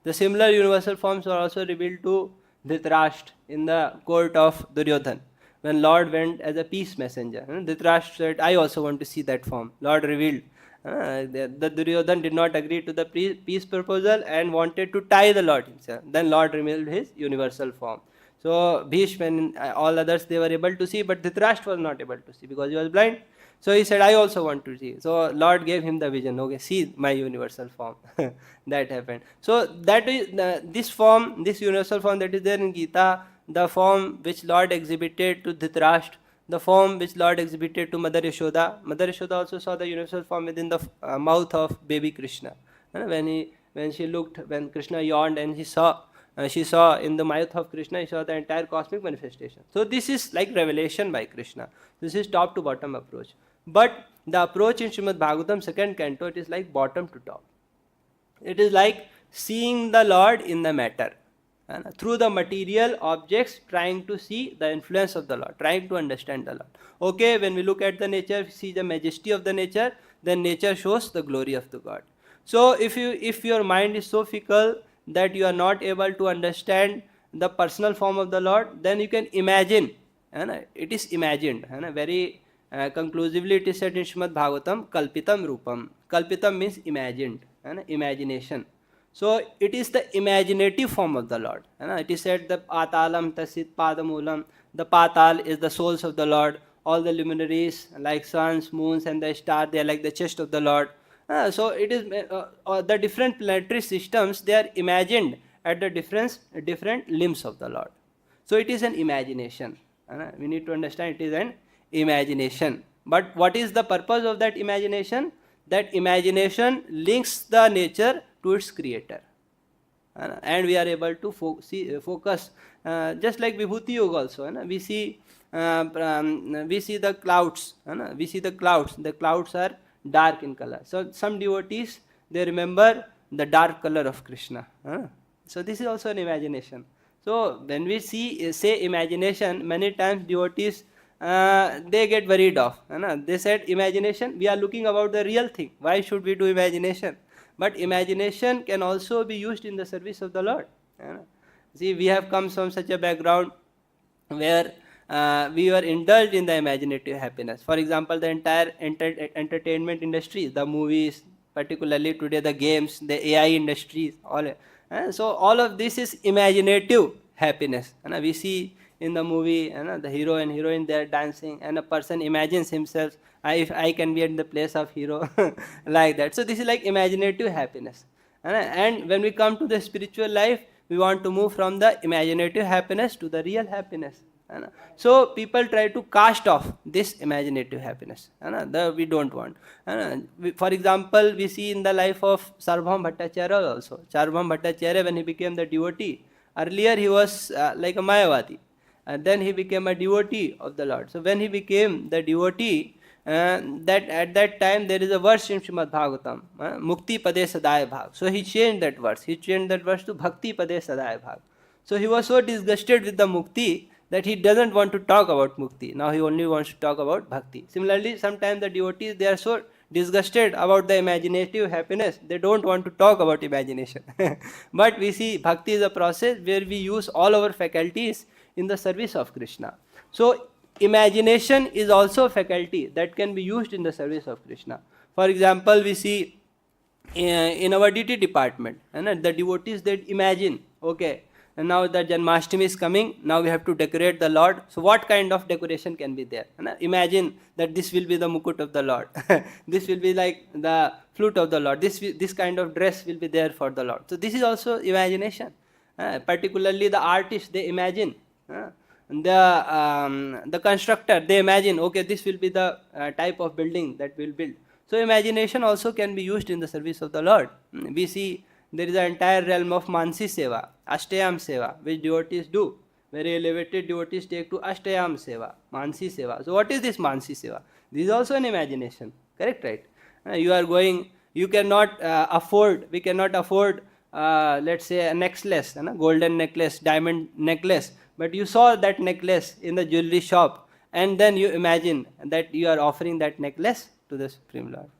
The similar universal forms are also revealed to Dhritarashtra in the court of Duryodhana. When Lord went as a peace messenger, Dhritarashtra said, I also want to see that form. Lord revealed. The Duryodhana did not agree to the peace proposal and wanted to tie the Lord himself. Then Lord revealed his universal form. So Bhishma and all others, they were able to see, but Dhritarashtra was not able to see because he was blind. So he said, I also want to see. So Lord gave him the vision. Okay, see my universal form. That happened. So that is this form, this universal form that is there in Gita, the form which Lord exhibited to Dhritarashtra, the form which Lord exhibited to Mother Yashoda. Mother Yashoda also saw the universal form within the mouth of baby Kṛṣṇa. When she looked, when Kṛṣṇa yawned and she saw in the mouth of Kṛṣṇa, she saw the entire cosmic manifestation. So this is like revelation by Kṛṣṇa. This is top to bottom approach. But the approach in śrī-bhagavān second canto, it is like bottom to top. It is like seeing the Lord in the matter. Through the material objects, trying to see the influence of the Lord, trying to understand the Lord. Okay, when we look at the nature, we see the majesty of the nature, then nature shows the glory of the God. So if your mind is so fickle that you are not able to understand the personal form of the Lord, then you can imagine. It is imagined. Very conclusively it is said in Śrīmad Bhagavatam, kalpitam rūpam. Kalpitam means imagined, imagination. So it is the imaginative form of the Lord. It is said the pātālam tasit pādamulam. The pātāl is the souls of the Lord. All the luminaries like suns, moons and the star, they are like the chest of the Lord. So it is the different planetary systems, they are imagined at the different limbs of the Lord. So it is an imagination. We need to understand it is an imagination. But what is the purpose of that imagination? That imagination links the nature to its creator. And we are able to focus just like Vibhuti Yoga also. We see the clouds. The clouds are dark in color. So some devotees, they remember the dark color of Kṛṣṇa. So this is also an imagination. So when we say imagination, many times devotees they get worried off. They said imagination, we are looking about the real thing. Why should we do imagination? But imagination can also be used in the service of the Lord. See, we have come from such a background where we were indulged in the imaginative happiness. For example, the entire entertainment industry, the movies, particularly today the games, the AI industries, so all of this is imaginative happiness. We see in the movie, the hero and heroine, they are dancing, and a person imagines himself, if I can be in the place of hero, like that. So this is like imaginative happiness. And when we come to the spiritual life, we want to move from the imaginative happiness to the real happiness. So people try to cast off this imaginative happiness. We don't want. For example, we see in the life of Sarvabhauma Bhattacharya also. Sarvabhauma Bhattacharya, when he became the devotee, earlier he was like a Mayavadi. And then he became a devotee of the Lord. So when he became the devotee, that at that time there is a verse in Śrīmad Bhagavatam, Mukti Pade Sadaya Bhag. So he changed that verse. He changed that verse to Bhakti Pade Sadaya Bhag. So he was so disgusted with the Mukti that he doesn't want to talk about Mukti. Now he only wants to talk about Bhakti. Similarly, sometimes the devotees, they are so disgusted about the imaginative happiness, they don't want to talk about imagination. But we see Bhakti is a process where we use all our faculties in the service of Kṛṣṇa. So imagination is also a faculty that can be used in the service of Kṛṣṇa. For example, we see in our deity department, and the devotees, they imagine, okay, and now the Janmashtami is coming, now we have to decorate the Lord. So what kind of decoration can be there? Imagine that this will be the mukut of the Lord. This will be like the flute of the Lord. This kind of dress will be there for the Lord. So this is also imagination. Particularly the artist, they imagine. The constructor, they imagine, okay, this will be the type of building that we'll build. So imagination also can be used in the service of the Lord. We see there is an entire realm of Mansi Seva, Ashtayam Seva, which devotees do. Very elevated devotees take to Ashtayam Seva, Mansi Seva. So what is this Mansi Seva? This is also an imagination, correct, right? We cannot afford, let's say a necklace, golden necklace, diamond necklace, but you saw that necklace in the jewelry shop, and then you imagine that you are offering that necklace to the Supreme Lord.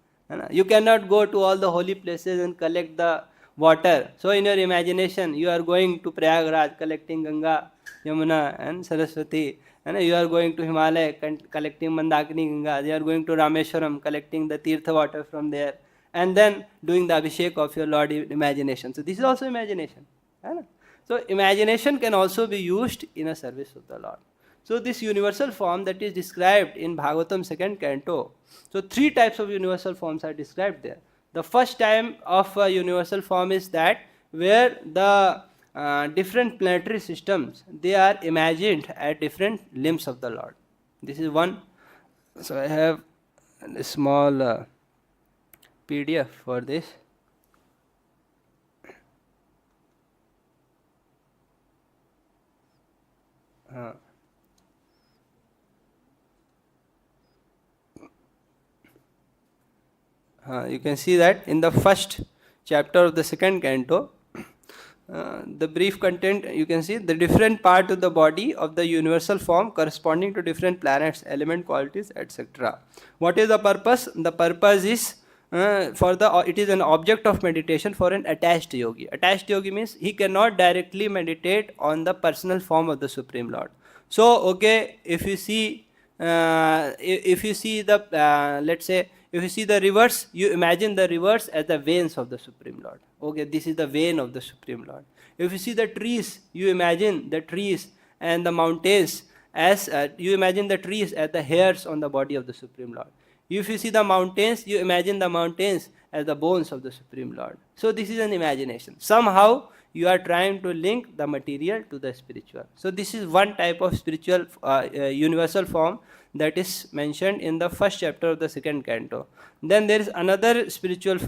You cannot go to all the holy places and collect the water. So in your imagination, you are going to Prayagraj, collecting Ganga, Yamuna and Saraswati. And you are going to Himalaya, collecting Mandakini Ganga. You are going to Rameshwaram, collecting the Tirtha water from there. And then doing the Abhishek of your Lord in imagination. So this is also imagination. So imagination can also be used in a service of the Lord. So this universal form that is described in Bhagavatam 2nd canto. So 3 types of universal forms are described there. The first type of universal form is that where the different planetary systems, they are imagined at different limbs of the Lord. This is one. So I have a small PDF for this. You can see that in the first chapter of the second canto, the brief content, you can see the different part of the body of the universal form corresponding to different planets, element qualities, etc. What is the purpose? The purpose is it is an object of meditation for an attached yogi. Attached yogi means he cannot directly meditate on the personal form of the Supreme Lord. So, okay, if you see the let's say, if you see the rivers, you imagine the rivers as the veins of the Supreme Lord. Okay, this is the vein of the Supreme Lord. If you see the trees, you imagine the trees and the mountains as you imagine the trees as the hairs on the body of the Supreme Lord. If you see the mountains, you imagine the mountains as the bones of the Supreme Lord. So this is an imagination. Somehow you are trying to link the material to the spiritual. So this is one type of spiritual universal form that is mentioned in the first chapter of the second canto. Then there is another spiritual,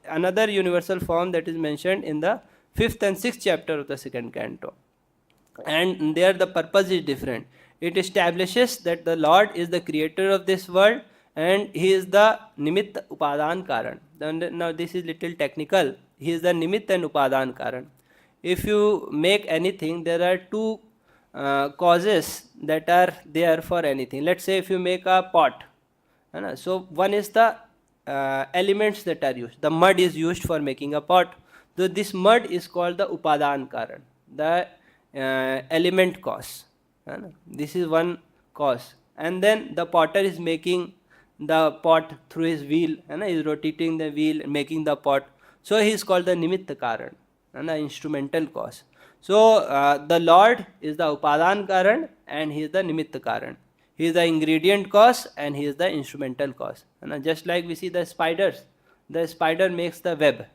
another universal form that is mentioned in the fifth and sixth chapter of the second canto. And there the purpose is different. It establishes that the Lord is the creator of this world and He is the nimitta upadān karan. Now this is little technical. He is the nimitta and upadān karan. If you make anything, there are two causes that are there for anything. Let's say if you make a pot, so one is the elements that are used. The mud is used for making a pot. So this mud is called the upadān karan, the element cause. This is one cause. And then the potter is making the pot through his wheel, he is rotating the wheel, making the pot. So he is called the nimitta karan, the instrumental cause. So the Lord is the upadān karan and He is the nimitta karan. He is the ingredient cause and He is the instrumental cause. Just like we see the spiders, the spider makes the web,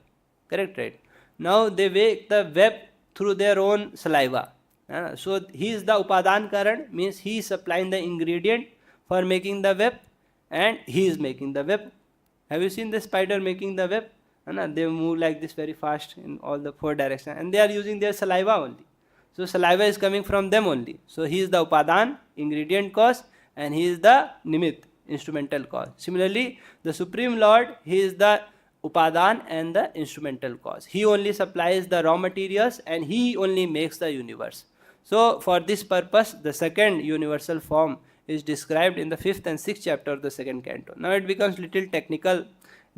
correct, right? Now they make the web through their own saliva. So He is the upadān karan, means He is supplying the ingredient for making the web and He is making the web. Have you seen the spider making the web? They move like this very fast in all the four directions and they are using their saliva only. So saliva is coming from them only. So He is the upadān, ingredient cause, and He is the nimit, instrumental cause. Similarly, the Supreme Lord, He is the upadān and the instrumental cause. He only supplies the raw materials and He only makes the universe. So for this purpose, the second universal form is described in the fifth and sixth chapter of the second canto. Now it becomes little technical.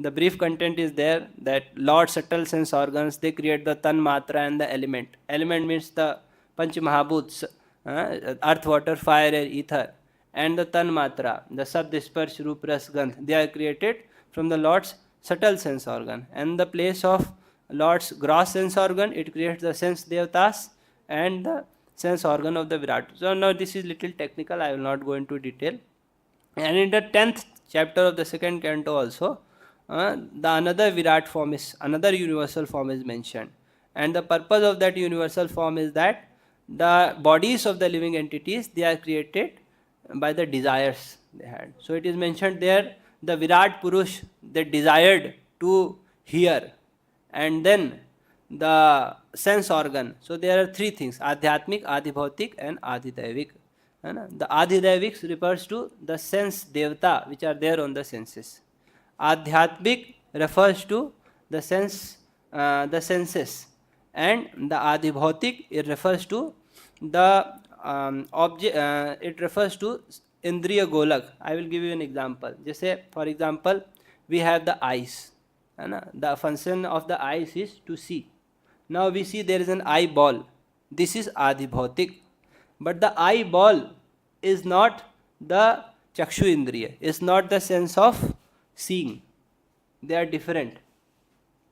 The brief content is there that Lord's subtle sense organs, they create the tan matra and the element. Element means the panch mahabhuts, earth, water, fire, air, ether. And the tan matra, the sabd, sparsh, roop, ras, gandh, they are created from the Lord's subtle sense organ. And the place of Lord's gross sense organ, it creates the sense devatas and the sense organ of the Virat. So now this is little technical, I will not go into detail. And in the 10th chapter of the second canto also, the another Virat form is, another universal form is mentioned. And the purpose of that universal form is that the bodies of the living entities, they are created by the desires they had. So it is mentioned there, the Virat Purush, they desired to hear. And then the sense organ. So there are three things, Adhyatmik, Adhibhautik and Adhidaivik. The Adhidaivik refers to the sense devata which are there on the senses. Adhyatmik refers to the sense, the senses, and the Adhibhautik, it refers to the object. It refers to Indriya Golak. I will give you an example. Just say, for example, we have the eyes. The function of the eyes is to see. Now we see there is an eyeball. This is Adhibhautik. But the eyeball is not the Chakshu Indriya. It's not the sense of seeing. They are different.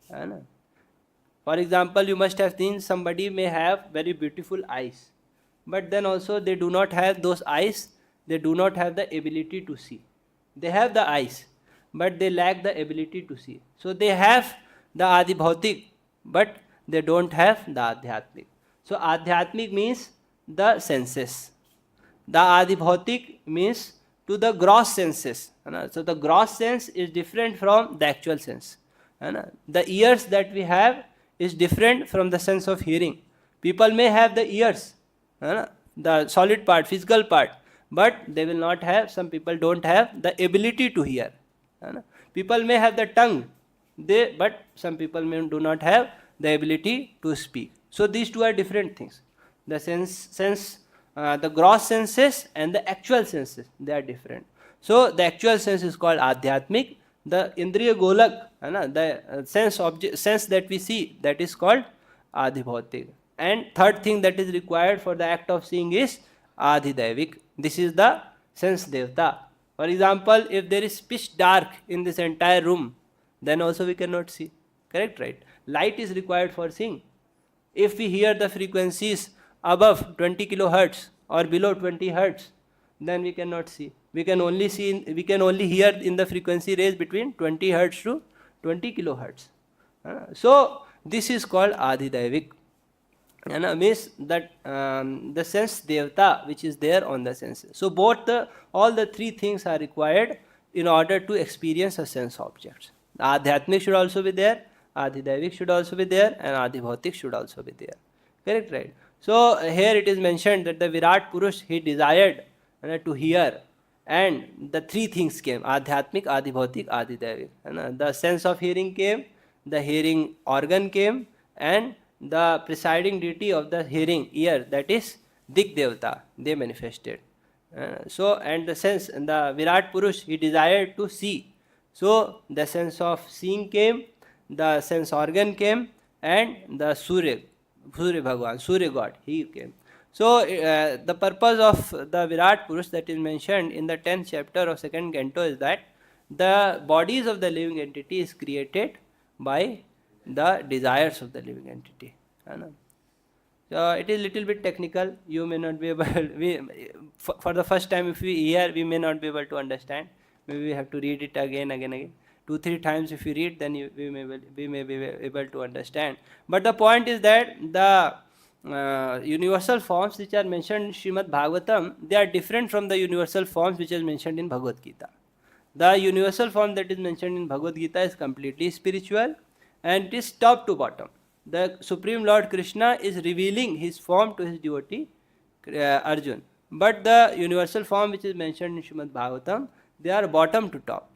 For example, you must have seen somebody may have very beautiful eyes, but then also they do not have those eyes, they do not have the ability to see. They have the eyes, but they lack the ability to see. So they have the Adhibhautik, but they don't have the Adhyatmik. So Adhyatmik means the senses. The adhibhautik means to the gross senses. So the gross sense is different from the actual sense. The ears that we have is different from the sense of hearing. People may have the ears, the solid part, physical part, but they will not have, some people don't have the ability to hear. People may have the tongue, but some people do not have the ability to speak. So these two are different things. The the gross senses and the actual senses, they are different. So the actual sense is called adhyatmic. The indriya golak, the sense that we see, that is called adhibhautik. And third thing that is required for the act of seeing is adhidaivik. This is the sense devta. For example, if there is pitch dark in this entire room, then also we cannot see. Correct, right? Light is required for seeing. If we hear the frequencies above 20 kilohertz or below 20 hertz, then we cannot see. We can only hear in the frequency range between 20 hertz to 20 kilohertz. So this is called adhidaivik. Means that the sense devta which is there on the senses. So all the three things are required in order to experience a sense object. Adhyatmic should also be there, adhidaivik should also be there, and adhibhautik should also be there. Correct, right? So here it is mentioned that the Virat Purush, he desired to hear, and the three things came: adhyatmic, adhibhautik, adhidaivik. The sense of hearing came, the hearing organ came, and the presiding deity of the hearing ear, that is Dik Devata, they manifested. And the sense, the Virat Purush, he desired to see. So the sense of seeing came, the sense organ came, and the śrī-bhagavān, Surya God, he came. So the purpose of the Virat Purush that is mentioned in the 10th chapter of 2nd canto is that the bodies of the living entity is created by the desires of the living entity. So it is little bit technical. You may not be able, for the first time if we hear, we may not be able to understand. Maybe we have to read it again. 2-3 times if you read, then we may be able to understand. But the point is that the universal forms which are mentioned in Srimad Bhagavatam, they are different from the universal forms which is mentioned in Bhagavad Gita. The universal form that is mentioned in Bhagavad Gita is completely spiritual, and it is top to bottom. The Supreme Lord Kṛṣṇa is revealing his form to his devotee Arjuna. But the universal form which is mentioned in Srimad Bhagavatam, they are bottom to top,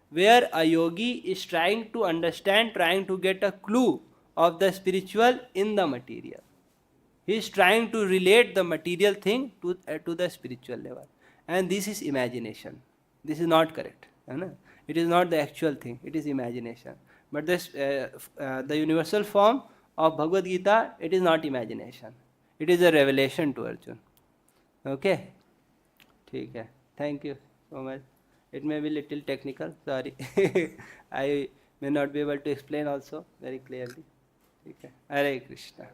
where a yogi is trying to understand, trying to get a clue of the spiritual in the material. He is trying to relate the material thing to the spiritual level. And this is imagination. This is not correct. It is not the actual thing. It is imagination. But this, the universal form of Bhagavad Gita, it is not imagination. It is a revelation to Arjuna. Okay? ठीक है. Thank you so much. It may be little technical. Sorry. I may not be able to explain also very clearly. ठीक है. Hare Krishna.